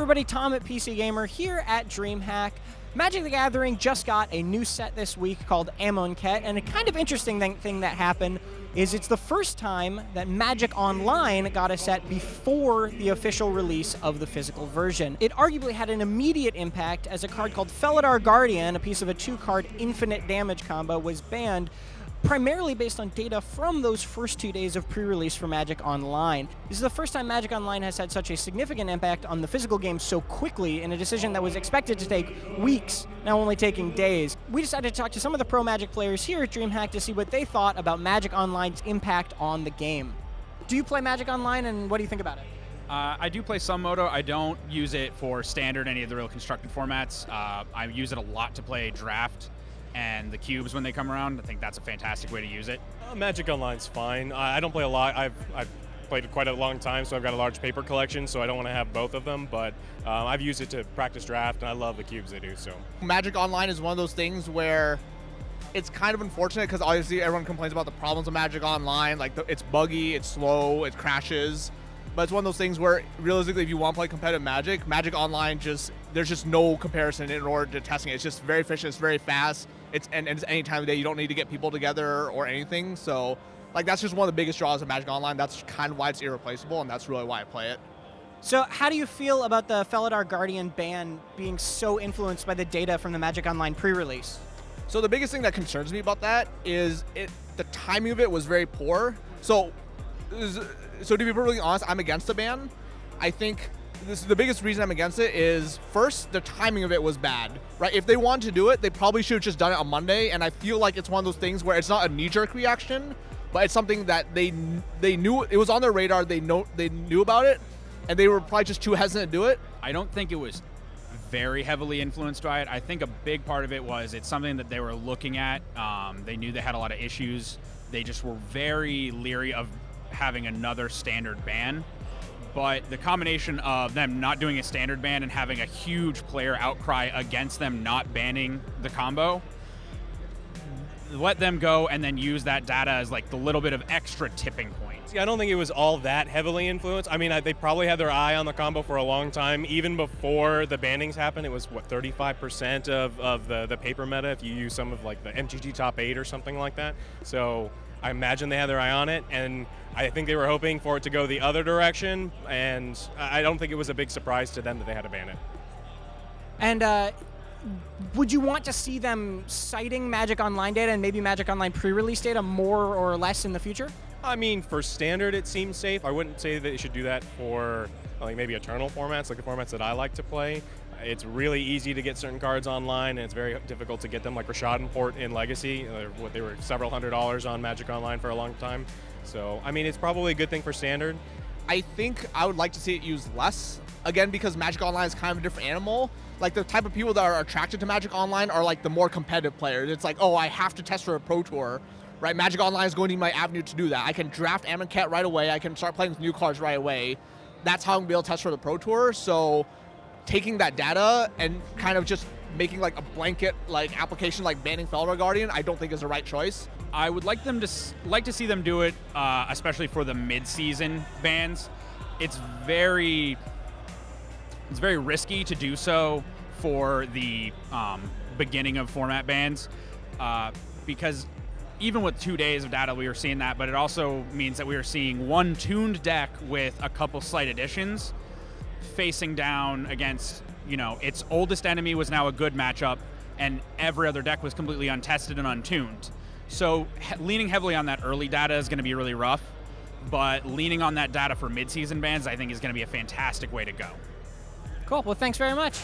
everybody, Tom at PC Gamer here at DreamHack. Magic the Gathering just got a new set this week called Amonkhet, and a kind of interesting thing that happened is it's the first time that Magic Online got a set before the official release of the physical version. It arguably had an immediate impact as a card called Felidar Guardian, a piece of a 2-card infinite damage combo, was banned, primarily based on data from those first 2 days of pre-release for Magic Online. This is the first time Magic Online has had such a significant impact on the physical game so quickly in a decision that was expected to take weeks, now only taking days. We decided to talk to some of the pro Magic players here at DreamHack to see what they thought about Magic Online's impact on the game. Do you play Magic Online, and what do you think about it? I do play some Moto. I don't use it for Standard, any of the real constructed formats. I use it a lot to play Draft and the cubes when they come around. I think that's a fantastic way to use it. Magic Online's fine. I don't play a lot. I've played quite a long time, so I've got a large paper collection, so I don't want to have both of them, but I've used it to practice Draft, and I love the cubes they do. So Magic Online is one of those things where it's kind of unfortunate because obviously everyone complains about the problems of Magic Online, like it's buggy, it's slow, it crashes. But it's one of those things where, realistically, if you want to play competitive Magic, Magic Online there's just no comparison in order to testing it. It's just very efficient, it's very fast, and it's any time of day. You don't need to get people together or anything. So, like, that's just one of the biggest draws of Magic Online. That's kind of why it's irreplaceable, and that's really why I play it. So how do you feel about the Felidar Guardian ban being so influenced by the data from the Magic Online pre-release? So the biggest thing that concerns me about that is the timing of it was very poor. So to be perfectly honest, I'm against the ban. I think the biggest reason I'm against it is, first, the timing of it was bad, right? If they wanted to do it, they probably should have just done it on Monday, and I feel like it's one of those things where it's not a knee-jerk reaction, but it's something that they knew, it was on their radar, they knew about it, and they were probably just too hesitant to do it. I don't think it was very heavily influenced by it. I think a big part of it was it's something that they were looking at. They knew they had a lot of issues. They just were very leery of having another standard ban, but the combination of them not doing a standard ban and having a huge player outcry against them not banning the combo let them go and then use that data as like the little bit of extra tipping point. See, I don't think it was all that heavily influenced. I mean, they probably had their eye on the combo for a long time. Even before the bannings happened, it was, what, 35% of the paper meta if you use some of like the MTG top 8 or something like that. So I imagine they had their eye on it, and I think they were hoping for it to go the other direction, and I don't think it was a big surprise to them that they had to ban it. And would you want to see them citing Magic Online data and maybe Magic Online pre-release data more or less in the future? I mean, for Standard, it seems safe. I wouldn't say that they should do that for like maybe Eternal formats, like the formats that I like to play. It's really easy to get certain cards online, and it's very difficult to get them, like Rashad Import in Legacy. They were several $100s on Magic Online for a long time. So, I mean, it's probably a good thing for Standard. I think I would like to see it used less, again, because Magic Online is kind of a different animal. Like, the type of people that are attracted to Magic Online are like the more competitive players. It's like, oh, I have to test for a Pro Tour, right? Magic Online is going to be my avenue to do that. I can draft Amonkhet right away. I can start playing with new cards right away. That's how I'm going to be able to test for the Pro Tour. So taking that data and kind of just making like a blanket like application like banning Felidar Guardian, I don't think is the right choice. I would like to see them do it, especially for the mid-season bans. It's very risky to do so for the beginning of format bans, because even with 2 days of data, we were seeing that, but it also means that we are seeing one tuned deck with a couple slight additions facing down against, you know, its oldest enemy was now a good matchup, and every other deck was completely untested and untuned. So leaning heavily on that early data is going to be really rough, but leaning on that data for mid-season bans, I think, is going to be a fantastic way to go. Cool. Well, thanks very much.